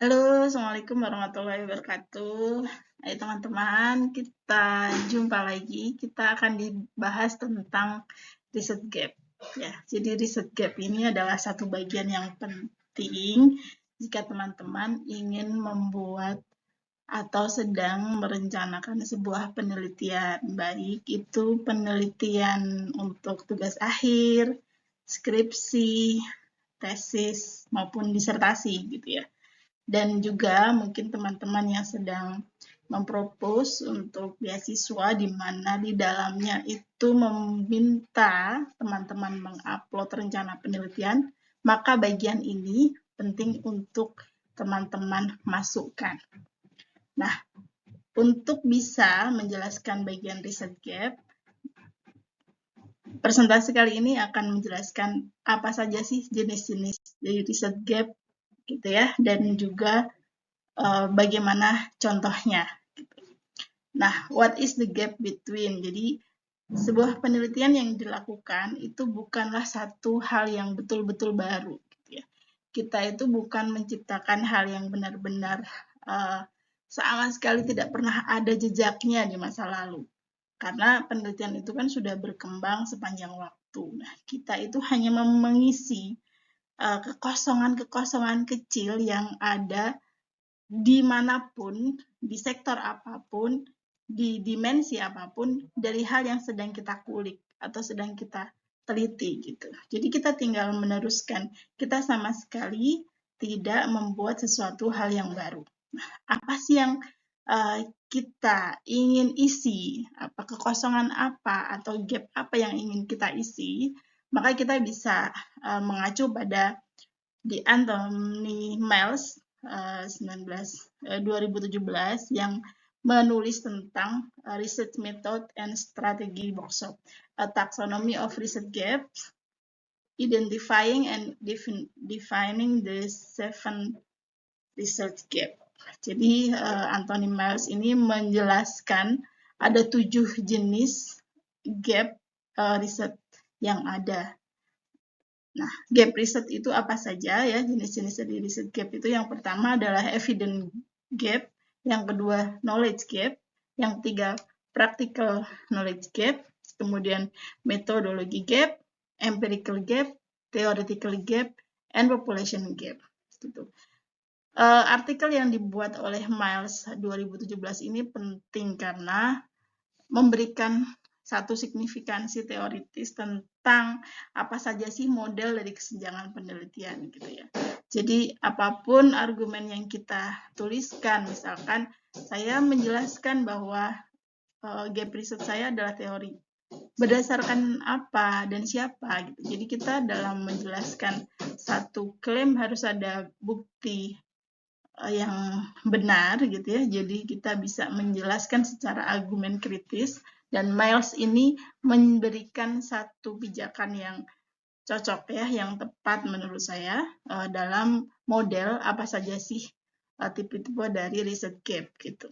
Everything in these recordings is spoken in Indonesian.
Halo, Assalamualaikum warahmatullahi wabarakatuh. Ayo teman-teman, kita jumpa lagi. Kita akan dibahas tentang riset gap. Ya, jadi riset gap ini adalah satu bagian yang penting jika teman-teman ingin membuat atau sedang merencanakan sebuah penelitian, baik itu penelitian untuk tugas akhir, skripsi, tesis, maupun disertasi gitu ya. Dan juga mungkin teman-teman yang sedang mempropose untuk beasiswa di mana di dalamnya itu meminta teman-teman mengupload rencana penelitian, maka bagian ini penting untuk teman-teman masukkan. Nah, untuk bisa menjelaskan bagian riset gap, presentasi kali ini akan menjelaskan apa saja sih jenis-jenis dari riset gap gitu ya, dan juga bagaimana contohnya. Nah, what is the gap between? Jadi, sebuah penelitian yang dilakukan itu bukanlah satu hal yang betul-betul baru. Gitu ya. Kita itu bukan menciptakan hal yang benar-benar sama sekali tidak pernah ada jejaknya di masa lalu. Karena penelitian itu kan sudah berkembang sepanjang waktu. Nah, kita itu hanya mengisi kekosongan-kekosongan kecil yang ada dimanapun, di sektor apapun, di dimensi apapun, dari hal yang sedang kita kulik atau sedang kita teliti gitu. Jadi kita tinggal meneruskan, kita sama sekali tidak membuat sesuatu hal yang baru. Nah, apa sih yang kita ingin isi, apa kekosongan apa atau gap apa yang ingin kita isi, maka kita bisa mengacu pada di Anthony Miles 2017 yang menulis tentang Research Method and Strategy Workshop, A Taxonomy of Research Gaps, Identifying and Defining the 7 Research Gap. Jadi Anthony Miles ini menjelaskan ada 7 jenis gap riset yang ada. Nah, gap riset itu apa saja ya? Jenis-jenis dari riset gap itu yang pertama adalah evidence gap, yang kedua knowledge gap, yang ketiga practical knowledge gap, kemudian methodology gap, empirical gap, theoretical gap, and population gap. Gitu. Artikel yang dibuat oleh Miles 2017 ini penting karena memberikan satu signifikansi teoritis tentang apa saja sih model dari kesenjangan penelitian gitu ya. Jadi apapun argumen yang kita tuliskan, misalkan saya menjelaskan bahwa gap riset saya adalah teori, berdasarkan apa dan siapa gitu. Jadi kita dalam menjelaskan satu klaim harus ada bukti yang benar gitu ya. Jadi kita bisa menjelaskan secara argumen kritis dan Miles ini memberikan satu pijakan yang cocok ya, yang tepat menurut saya dalam model apa saja sih tipe-tipe dari riset gap gitu.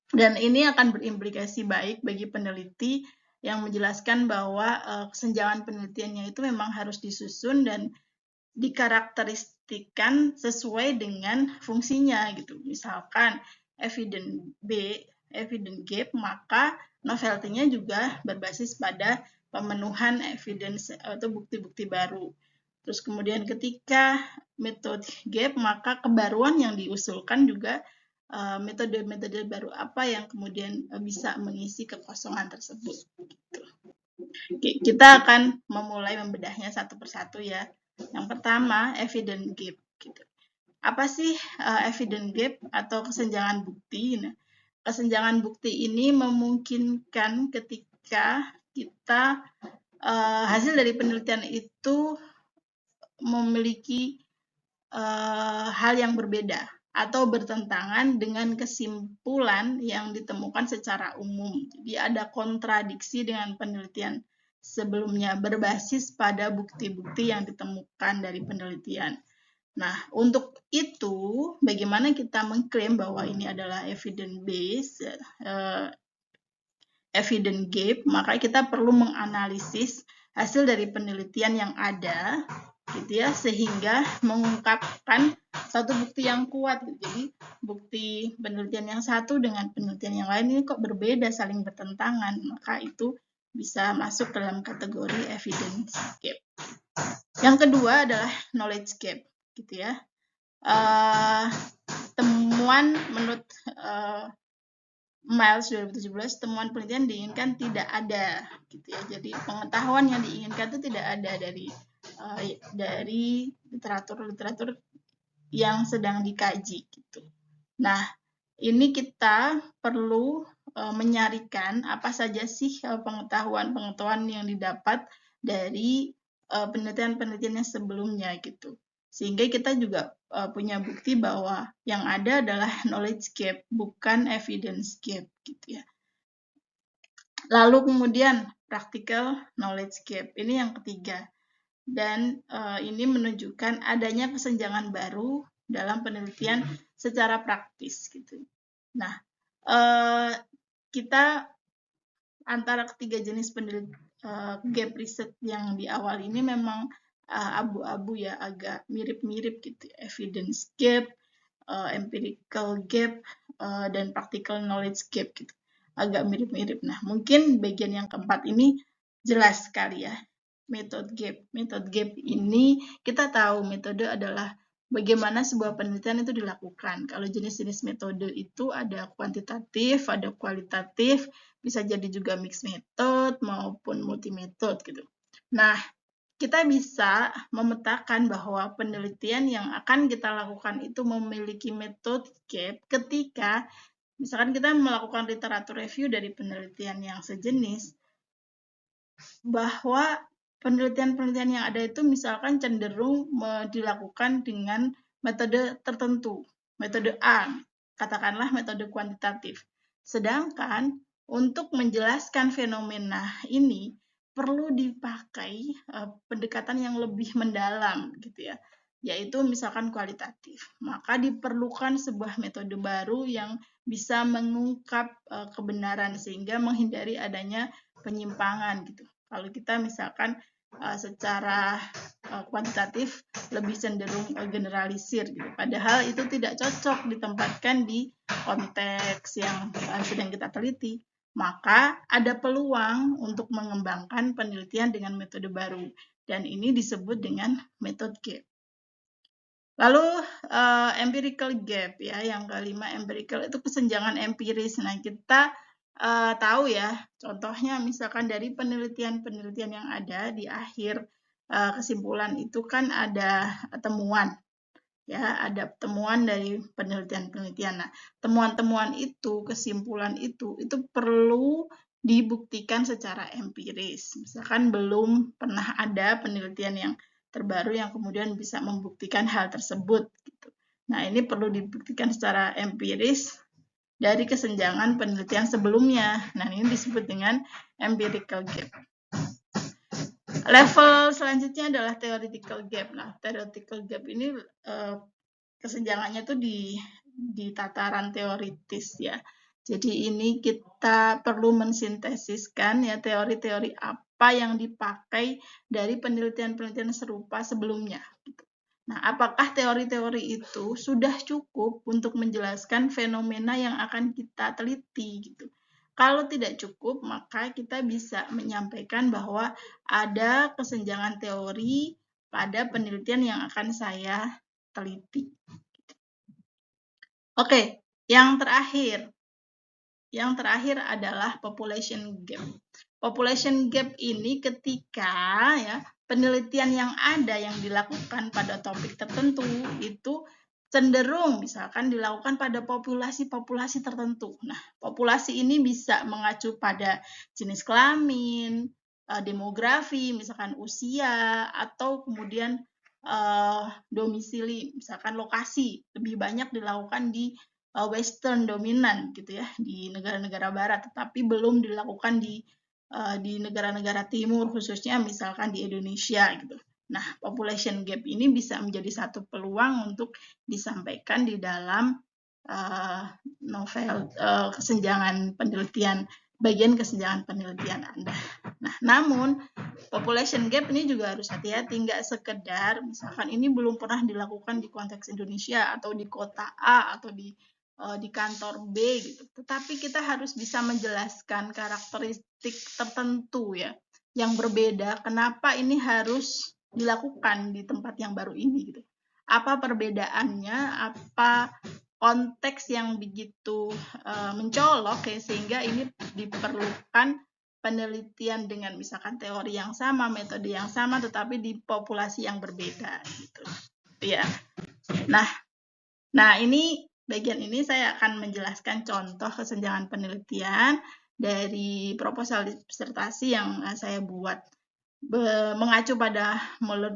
Dan ini akan berimplikasi baik bagi peneliti yang menjelaskan bahwa kesenjangan penelitiannya itu memang harus disusun dan dikarakteristikan sesuai dengan fungsinya gitu. Misalkan evidence gap, maka novelty-nya juga berbasis pada pemenuhan evidence atau bukti-bukti baru. Terus kemudian ketika method gap, maka kebaruan yang diusulkan juga metode-metode baru apa yang kemudian bisa mengisi kekosongan tersebut. Gitu. Kita akan memulai membedahnya satu persatu ya. Yang pertama, evidence gap. Gitu. Apa sih evidence gap atau kesenjangan bukti? Nah, kesenjangan bukti ini memungkinkan ketika kita hasil dari penelitian itu memiliki hal yang berbeda atau bertentangan dengan kesimpulan yang ditemukan secara umum. Jadi ada kontradiksi dengan penelitian sebelumnya berbasis pada bukti-bukti yang ditemukan dari penelitian. Nah, untuk itu bagaimana kita mengklaim bahwa ini adalah evidence based, evidence gap, maka kita perlu menganalisis hasil dari penelitian yang ada gitu ya, sehingga mengungkapkan satu bukti yang kuat. Jadi bukti penelitian yang satu dengan penelitian yang lain ini kok berbeda, saling bertentangan, maka itu bisa masuk dalam kategori evidence gap. Yang kedua adalah knowledge gap, gitu ya. Temuan menurut Miles 2017, temuan penelitian diinginkan tidak ada, gitu ya. Jadi pengetahuan yang diinginkan itu tidak ada dari literatur yang sedang dikaji, gitu. Nah, ini kita perlu menyarikan apa saja sih pengetahuan yang didapat dari penelitian-penelitian yang sebelumnya, gitu. Sehingga kita juga punya bukti bahwa yang ada adalah knowledge gap, bukan evidence gap, gitu ya. Lalu kemudian practical knowledge gap, ini yang ketiga. Dan ini menunjukkan adanya kesenjangan baru dalam penelitian secara praktis, gitu. Nah, kita antara ketiga jenis gap riset yang di awal ini memang abu-abu ya, agak mirip-mirip gitu. Evidence gap, empirical gap, dan practical knowledge gap gitu. Agak mirip-mirip. Nah, mungkin bagian yang keempat ini jelas sekali ya. Method gap. Method gap ini kita tahu metode adalah bagaimana sebuah penelitian itu dilakukan. Kalau jenis-jenis metode itu ada kuantitatif, ada kualitatif, bisa jadi juga mixed method maupun multi method gitu. Nah, kita bisa memetakan bahwa penelitian yang akan kita lakukan itu memiliki method gap ketika misalkan kita melakukan literatur review dari penelitian yang sejenis, bahwa penelitian-penelitian yang ada itu misalkan cenderung dilakukan dengan metode tertentu, metode A, katakanlah metode kuantitatif. Sedangkan untuk menjelaskan fenomena ini perlu dipakai pendekatan yang lebih mendalam, gitu ya, yaitu misalkan kualitatif. Maka diperlukan sebuah metode baru yang bisa mengungkap kebenaran sehingga menghindari adanya penyimpangan gitu. Kalau kita misalkan secara kuantitatif lebih cenderung generalisir gitu. Padahal itu tidak cocok ditempatkan di konteks yang sedang kita teliti. Maka ada peluang untuk mengembangkan penelitian dengan metode baru. Dan ini disebut dengan method gap. Lalu empirical gap ya, yang kelima empirical itu kesenjangan empiris. Nah, kita tahu ya, contohnya misalkan dari penelitian-penelitian yang ada di akhir kesimpulan itu kan ada temuan, ya, ada temuan dari penelitian-penelitian. Nah, temuan-temuan itu, kesimpulan itu perlu dibuktikan secara empiris. Misalkan belum pernah ada penelitian yang terbaru yang kemudian bisa membuktikan hal tersebut. Gitu. Nah, ini perlu dibuktikan secara empiris dari kesenjangan penelitian sebelumnya. Nah, ini disebut dengan empirical gap. Level selanjutnya adalah theoretical gap. Nah, theoretical gap ini kesenjangannya tuh di tataran teoritis ya. Jadi ini kita perlu mensintesiskan ya teori-teori apa yang dipakai dari penelitian-penelitian serupa sebelumnya. Nah, apakah teori-teori itu sudah cukup untuk menjelaskan fenomena yang akan kita teliti gitu? Kalau tidak cukup, maka kita bisa menyampaikan bahwa ada kesenjangan teori pada penelitian yang akan saya teliti. Oke, yang terakhir adalah population gap. Population gap ini ketika ya penelitian yang ada yang dilakukan pada topik tertentu itu cenderung misalkan dilakukan pada populasi-populasi tertentu. Nah, populasi ini bisa mengacu pada jenis kelamin, demografi, misalkan usia, atau kemudian domisili, misalkan lokasi. Lebih banyak dilakukan di Western dominan gitu ya, di negara-negara barat, tetapi belum dilakukan di negara-negara timur, khususnya misalkan di Indonesia gitu. Nah, population gap ini bisa menjadi satu peluang untuk disampaikan di dalam novel kesenjangan penelitian, bagian kesenjangan penelitian Anda. Nah, namun population gap ini juga harus hati-hati, nggak sekedar misalkan ini belum pernah dilakukan di konteks Indonesia atau di kota A atau di kantor B gitu. Tetapi kita harus bisa menjelaskan karakteristik tertentu ya yang berbeda, kenapa ini harus dilakukan di tempat yang baru ini gitu. Apa perbedaannya, apa konteks yang begitu mencolok ya, sehingga ini diperlukan penelitian dengan misalkan teori yang sama, metode yang sama, tetapi di populasi yang berbeda gitu. Ya. Nah ini bagian ini saya akan menjelaskan contoh kesenjangan penelitian dari proposal disertasi yang saya buat mengacu pada Muller,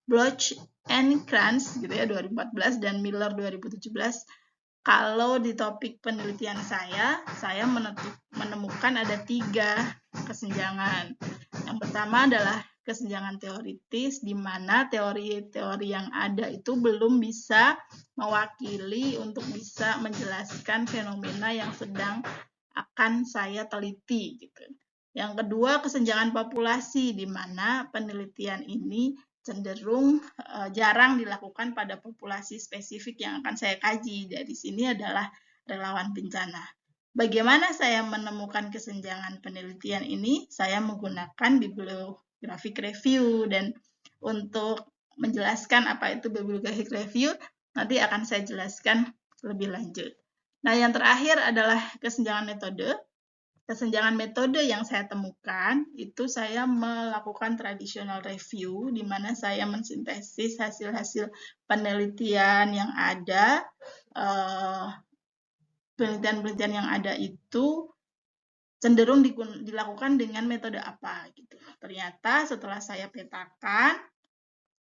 Bloch and Kranz gitu ya 2014 dan Miller 2017. Kalau di topik penelitian saya menemukan ada 3 kesenjangan. Yang pertama adalah kesenjangan teoritis, di mana teori-teori yang ada itu belum bisa mewakili untuk bisa menjelaskan fenomena yang sedang akan saya teliti gitu. Yang kedua, kesenjangan populasi, di mana penelitian ini cenderung jarang dilakukan pada populasi spesifik yang akan saya kaji. Dari sini adalah relawan bencana. Bagaimana saya menemukan kesenjangan penelitian ini? Saya menggunakan bibliographic review, dan untuk menjelaskan apa itu bibliographic review nanti akan saya jelaskan lebih lanjut. Nah, yang terakhir adalah kesenjangan metode. Kesenjangan metode yang saya temukan itu saya melakukan traditional review, di mana saya mensintesis hasil-hasil penelitian yang ada, penelitian-penelitian yang ada itu cenderung dilakukan dengan metode apa gitu. Ternyata setelah saya petakan,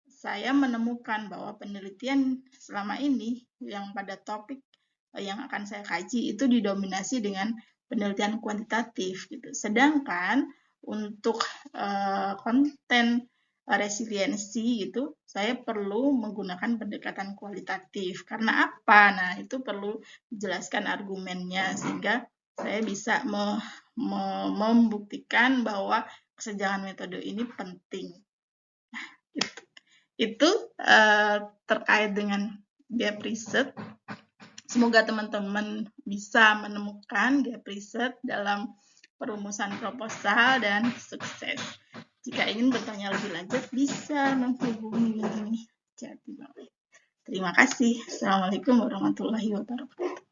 saya menemukan bahwa penelitian selama ini yang pada topik yang akan saya kaji itu didominasi dengan penelitian kuantitatif gitu. Sedangkan untuk konten resiliensi itu saya perlu menggunakan pendekatan kualitatif. Karena apa? Nah, itu perlu dijelaskan argumennya sehingga saya bisa membuktikan bahwa kesenjangan metode ini penting. Nah, itu terkait dengan gap riset. Semoga teman-teman bisa menemukan gap riset dalam perumusan proposal dan sukses. Jika ingin bertanya lebih lanjut, bisa menghubungi link ini. Terima kasih. Assalamualaikum warahmatullahi wabarakatuh.